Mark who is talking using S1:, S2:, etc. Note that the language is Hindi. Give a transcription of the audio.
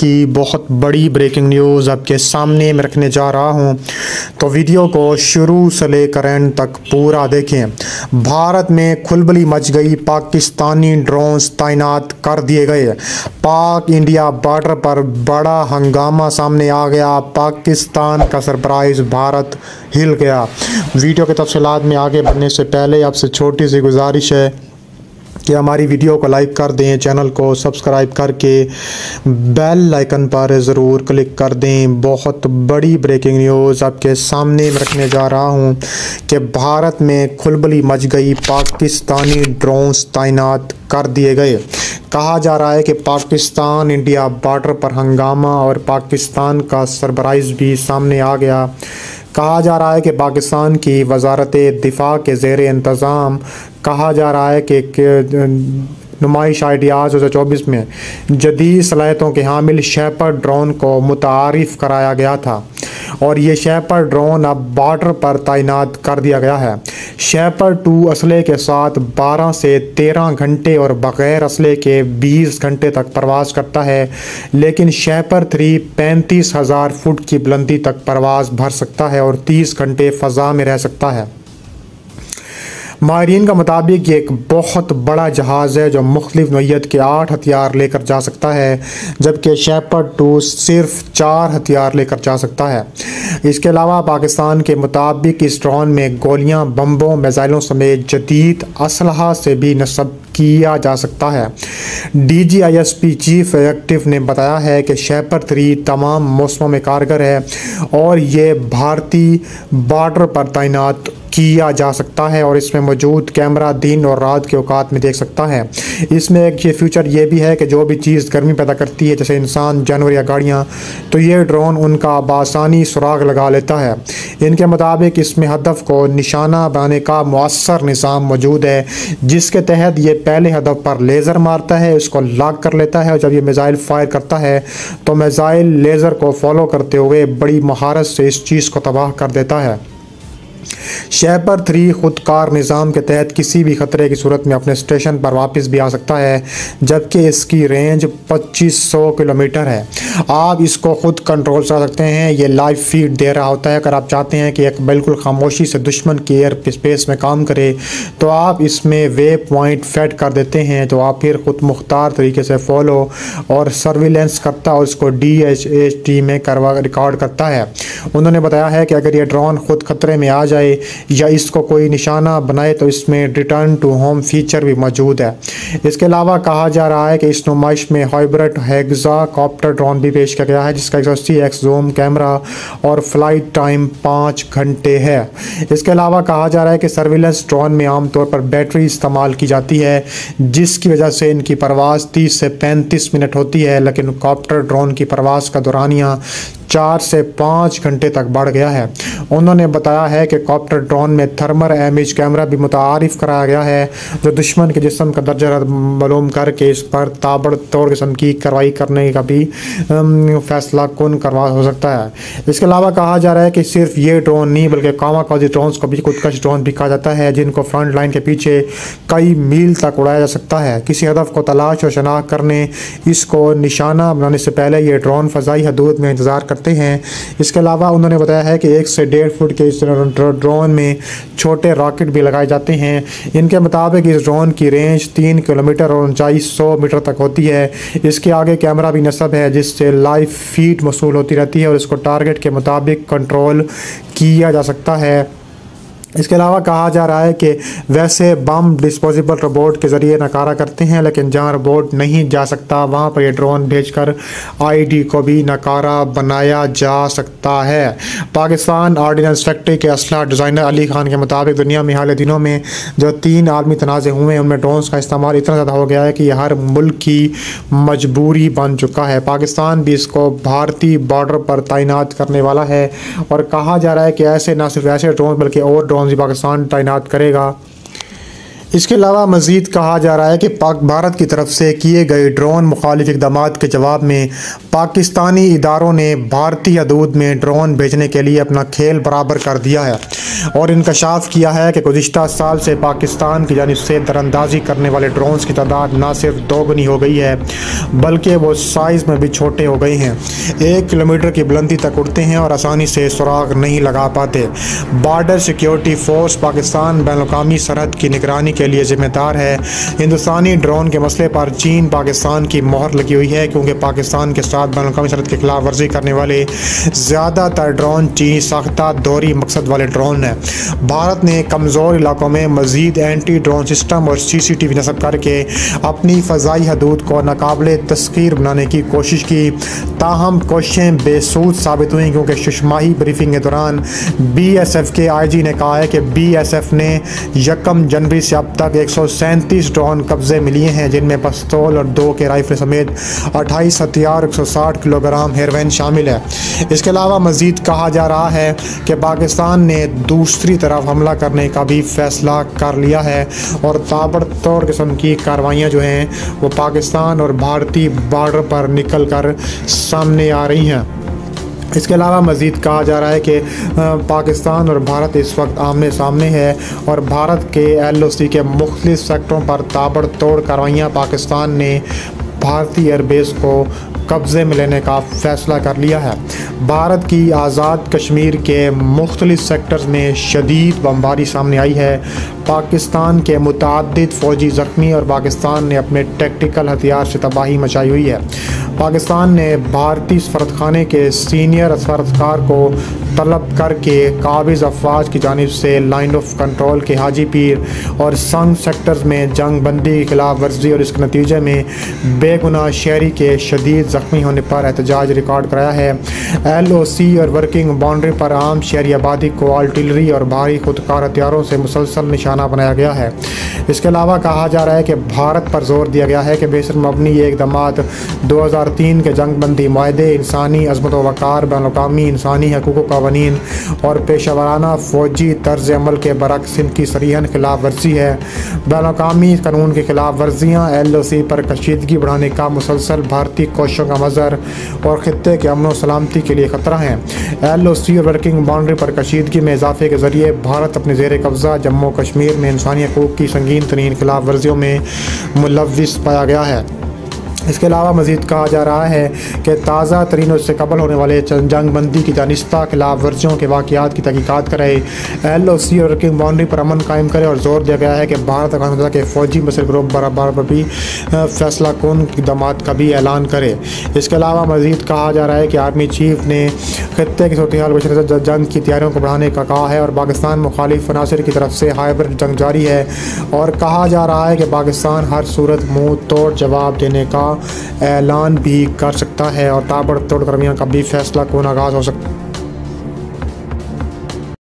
S1: की बहुत बड़ी ब्रेकिंग न्यूज़ आपके सामने मैं रखने जा रहा हूं, तो वीडियो को शुरू से लेकर एंड तक पूरा देखें। भारत में खलबली मच गई, पाकिस्तानी ड्रोन्स तैनात कर दिए गए। पाक इंडिया बॉर्डर पर बड़ा हंगामा सामने आ गया। पाकिस्तान का सरप्राइज़ भारत हिल गया। वीडियो के तफसीलात में आगे बढ़ने से पहले आपसे छोटी सी गुजारिश है कि हमारी वीडियो को लाइक कर दें, चैनल को सब्सक्राइब करके बेल आइकन पर ज़रूर क्लिक कर दें। बहुत बड़ी ब्रेकिंग न्यूज़ आपके सामने मैं रखने जा रहा हूं कि भारत में खलबली मच गई, पाकिस्तानी ड्रोन्स तैनात कर दिए गए। कहा जा रहा है कि पाकिस्तान इंडिया बॉर्डर पर हंगामा और पाकिस्तान का सरप्राइज़ भी सामने आ गया। कहा जा रहा है कि पाकिस्तान की वजारत दिफा के ज़ेर इंतज़ाम कहा जा रहा है कि नुमाइश आइडियाज़ 2024 में जदीद सलाहियतों के हामिल शेपर्ड ड्रोन को मुतारिफ़ कराया गया था और ये शेपर्ड ड्रोन अब बॉर्डर पर तैनात कर दिया गया है। शेपर्ड 2 असले के साथ 12 से 13 घंटे और बग़ैर असले के 20 घंटे तक परवाज़ करता है, लेकिन शेपर्ड 3 35,000 फुट की बुलंदी तक परवाज़ भर सकता है और 30 घंटे फ़ज़ा में रह सकता है। माहिरीन का मुताबिक ये एक बहुत बड़ा जहाज़ है जो मुख्तलिफ नौइयत के 8 हथियार लेकर जा सकता है, जबकि शेपर्ड 2 सिर्फ 4 हथियार लेकर जा सकता है। इसके अलावा पाकिस्तान के मुताबिक इस ड्रोन में गोलियां, बम्बों, मिसाइलों समेत जदीद असलहा से भी नस्ब किया जा सकता है। DGISP चीफ एग्जीक्यूटिव ने बताया है कि शेपर्ड 3 तमाम मौसमों में कारगर है और ये भारतीय बॉर्डर पर तैनात किया जा सकता है और इसमें मौजूद कैमरा दिन और रात के औकात में देख सकता है। इसमें एक ये फीचर ये भी है कि जो भी चीज़ गर्मी पैदा करती है, जैसे इंसान, जानवर या गाड़ियाँ, तो ये ड्रोन उनका बासानी सुराग लगा लेता है। इनके मुताबिक इसमें हदफ को निशाना बनाने का मुअस्सर निज़ाम मौजूद है, जिसके तहत ये पहले हदफ पर लेज़र मारता है, उसको लॉक कर लेता है और जब ये मिसाइल फायर करता है तो मिसाइल लेज़र को फॉलो करते हुए बड़ी महारत से इस चीज़ को तबाह कर देता है। शेपर्ड 3 खुदकार निज़ाम के तहत किसी भी ख़तरे की सूरत में अपने स्टेशन पर वापस भी आ सकता है, जबकि इसकी रेंज 2500 किलोमीटर है। आप इसको खुद कंट्रोल कर सकते हैं। ये लाइव फीड दे रहा होता है। अगर आप चाहते हैं कि एक बिल्कुल खामोशी से दुश्मन की एयर स्पेस में काम करे तो आप इसमें वे पॉइंट फेड कर देते हैं, तो आप फिर खुद मुख्तार तरीके से फॉलो और सर्विलेंस करता और उसको DHHD में रिकॉर्ड करता है। उन्होंने बताया है कि अगर ये ड्रोन खुद खतरे में आ जाए या इसको कोई निशाना बनाए तो इसमें रिटर्न टू होम फीचर भी मौजूद है। इसके अलावा कहा जा रहा है कि इस नुमाइश में हाइब्रिड हेक्साकॉप्टर ड्रोन भी पेश किया गया है, जिसका 180x जूम कैमरा और फ्लाइट टाइम 5 घंटे है। इसके अलावा कहा जा रहा है कि सर्विलेंस ड्रोन में आमतौर पर बैटरी इस्तेमाल की जाती है, जिसकी वजह से इनकी परवाज़ 30 से 35 मिनट होती है, लेकिन कॉप्टर ड्रोन की परवाज़ का दौरानिया 4 से 5 घंटे तक बढ़ गया है। उन्होंने बताया है कि कॉप्टर ड्रोन में थर्मल इमेज कैमरा भी मुतारिफ़ कराया गया है, जो दुश्मन के जिस्म का दर्जा मालूम करके इस पर ताबड़तोड़ किस्म की कार्रवाई करने का भी फैसला कौन करवा हो सकता है। इसके अलावा कहा जा रहा है कि सिर्फ ये ड्रोन नहीं बल्कि कामाकाजी ड्रोन्स को भी खुदकश ड्रोन भी कहा जाता है, जिनको फ्रंट लाइन के पीछे कई मील तक उड़ाया जा सकता है। किसी हदफ को तलाश और शनाख्त करने, इसको निशाना बनाने से पहले ये ड्रोन फ़ज़ाई हदूद में इंतज़ार करते हैं। इसके अलावा उन्होंने बताया है कि 1 से 1.5 फुट के इस ड्रोन में छोटे रॉकेट भी लगाए जाते हैं। इनके मुताबिक इस ड्रोन की रेंज 3 किलोमीटर और ऊंचाई 100 मीटर तक होती है। इसके आगे कैमरा भी नस्ब है, जिससे लाइव फीड मौसूल होती रहती है और इसको टारगेट के मुताबिक कंट्रोल किया जा सकता है। इसके अलावा कहा जा रहा है कि वैसे बम डिस्पोजेबल रोबोट के ज़रिए नकारा करते हैं, लेकिन जहां रोबोट नहीं जा सकता वहां पर ये ड्रोन भेजकर ID को भी नकारा बनाया जा सकता है। पाकिस्तान ऑर्डिनेंस फैक्ट्री के असला डिज़ाइनर अली खान के मुताबिक दुनिया में हाल दिनों में जो 3 आलमी तनाज़े हुए हैं, उनमें ड्रोन्स का इस्तेमाल इतना ज़्यादा हो गया है कि यह हर मुल्क की मजबूरी बन चुका है। पाकिस्तान भी इसको भारतीय बॉर्डर पर तैनात करने वाला है और कहा जा रहा है कि ऐसे न सिर्फ ऐसे ड्रोन बल्कि और ड्रोन भी पाकिस्तान तैनात करेगा। इसके अलावा मज़ीद कहा जा रहा है कि भारत की तरफ से किए गए ड्रोन मुखालिफ इक़दाम के जवाब में पाकिस्तानी इदारों ने भारतीय हदूद में ड्रोन भेजने के लिए अपना खेल बराबर कर दिया है और इंकशाफ किया है कि गुज़िश्ता साल से पाकिस्तान की जानिब से दरअंदाजी करने वाले ड्रोन्स की तादाद न सिर्फ दोगुनी हो गई है बल्कि वो साइज़ में भी छोटे हो गए हैं। 1 किलोमीटर की बुलंदी तक उड़ते हैं और आसानी से सुराग नहीं लगा पाते। बॉर्डर सिक्योरिटी फोर्स पाकिस्तान बैनुल-अक़वामी सरहद की निगरानी के लिए जिम्मेदार है। हिंदुस्तानी ड्रोन के मसले पर चीन पाकिस्तान की मोहर लगी हुई है क्योंकि पाकिस्तान के साथ बैनुल-अक़वामी सरहद की खिलाफ वर्जी करने वाले ज़्यादातर ड्रोन चीनी साख्ता दोहरी मकसद वाले ड्रोन हैं। भारत ने कमज़ोर इलाकों में मज़ीद एंटी ड्रोन सिस्टम और CCTV नस्ब करके अपनी फ़ज़ाई हदूद को नाकाबिले तस्खीर बनाने की कोशिश की, ताहम कोशिशें बेसूद साबित हुई क्योंकि शुमाही ब्रीफिंग के दौरान BSF के IG ने कहा है कि BSF ने 1 जनवरी से अब तक 137 ड्रोन कब्जे में लिए हैं जिनमें पिस्तौल और 2 के राइफल समेत 28 हथियार 160 किलोग्राम हेरोइन शामिल है। इसके अलावा मज़ीद कहा जा रहा है कि पाकिस्तान ने दूसरी तरफ हमला करने का भी फैसला कर लिया है और ताबड़तोड़ किस्म की कार्रवाइयाँ जो हैं वो पाकिस्तान और भारतीय बॉर्डर पर निकल कर सामने आ रही हैं। इसके अलावा मज़ीद कहा जा रहा है कि पाकिस्तान और भारत इस वक्त आमने सामने है और भारत के LOC के मुख्तलिफ सेक्टरों पर ताबड़तोड़ कार्रवाइयाँ पाकिस्तान ने भारतीय एयरबेस को कब्ज़े में लेने का फ़ैसला कर लिया है। भारत की आज़ाद कश्मीर के मुख्तलिफ सेक्टर्स में शदीद बमबारी सामने आई है। पाकिस्तान के मुतअद्दिद फ़ौजी ज़ख्मी और पाकिस्तान ने अपने टैक्टिकल हथियार से तबाही मचाई हुई है। पाकिस्तान ने भारतीय सफारतखाने के सीनियर सफारतकार को तलब करके काबिज़ अफवाज की जानिब से लाइन ऑफ कंट्रोल के हाजी पीर और संग सेक्टर्स में जंग बंदी की खिलाफ वर्जी और इसके नतीजे में बेगुनाह शहरी के शदीद ज़ख्मी होने पर एहतजाज रिकॉर्ड कराया है। LOC और वर्किंग बाउंड्री पर आम शहरी आबादी को आर्टिलरी और भारी खुदकार हथियारों से मुसलसल निशाना बनाया गया है। इसके अलावा कहा जा रहा है कि भारत पर जोर दिया गया है कि बेशर मबनी ये इक़दामात 2003 के जंग बंदी माहदे, इंसानी अज़मत व वक़ार, बैनुल-अक़वामी इंसानी हकूक़ क़वानीन और पेशा वराना फ़ौजी तर्ज अमल के बरक्स इनकी सरीहन खिलाफ वर्जी है। बैनुल-अक़वामी कानून की खिलाफ वर्जियाँ LOC पर कशीदगी बढ़ाने का मुसलसल भारतीय कोशिशों का मज़हर और ख़ित्ते के अमन व सलामती के लिए ख़तरा है। LOC और वर्किंग बाउंड्री पर कशीदगी में इजाफे के ज़रिए भारत अपने ज़ेर कब्ज़ा जम्मू कश्मीर में इंसानी हकूक़ की संगीन तरीन खिलाफ वर्जियों में मुलव्विस पाया गया है। इसके अलावा मज़ीद कहा जा रहा है कि ताज़ा तरीन और उससे कबल होने वाले जंग बंदी की दानिस्ता खिलाफ वर्जियों के वाक़यात की तहक़ीक़ात करे, LOC और वर्किंग बाउंड्री पर अमन कायम करे और ज़ोर दिया गया है कि भारत अफ़गानिस्तान के फ़ौजी मसर ग्रुप बराबर पर भी फ़ैसला कौन इक़दामात का भी ऐलान करे। इसके अलावा मज़ीद कहा जा रहा है कि आर्मी चीफ़ ने ख़ित्ते की सूरत हाल बशर जंग की तैयारियों को बढ़ाने का कहा है और पाकिस्तान मुखालिफ अनासर की तरफ से हाइब्रिड जंग जारी है और कहा जा रहा है कि पाकिस्तान हर सूरत मुँह तोड़ जवाब देने का ऐलान भी कर सकता है और ताबड़तोड़ कर्मियों का भी फैसला कौन आगाज़ हो सकता है।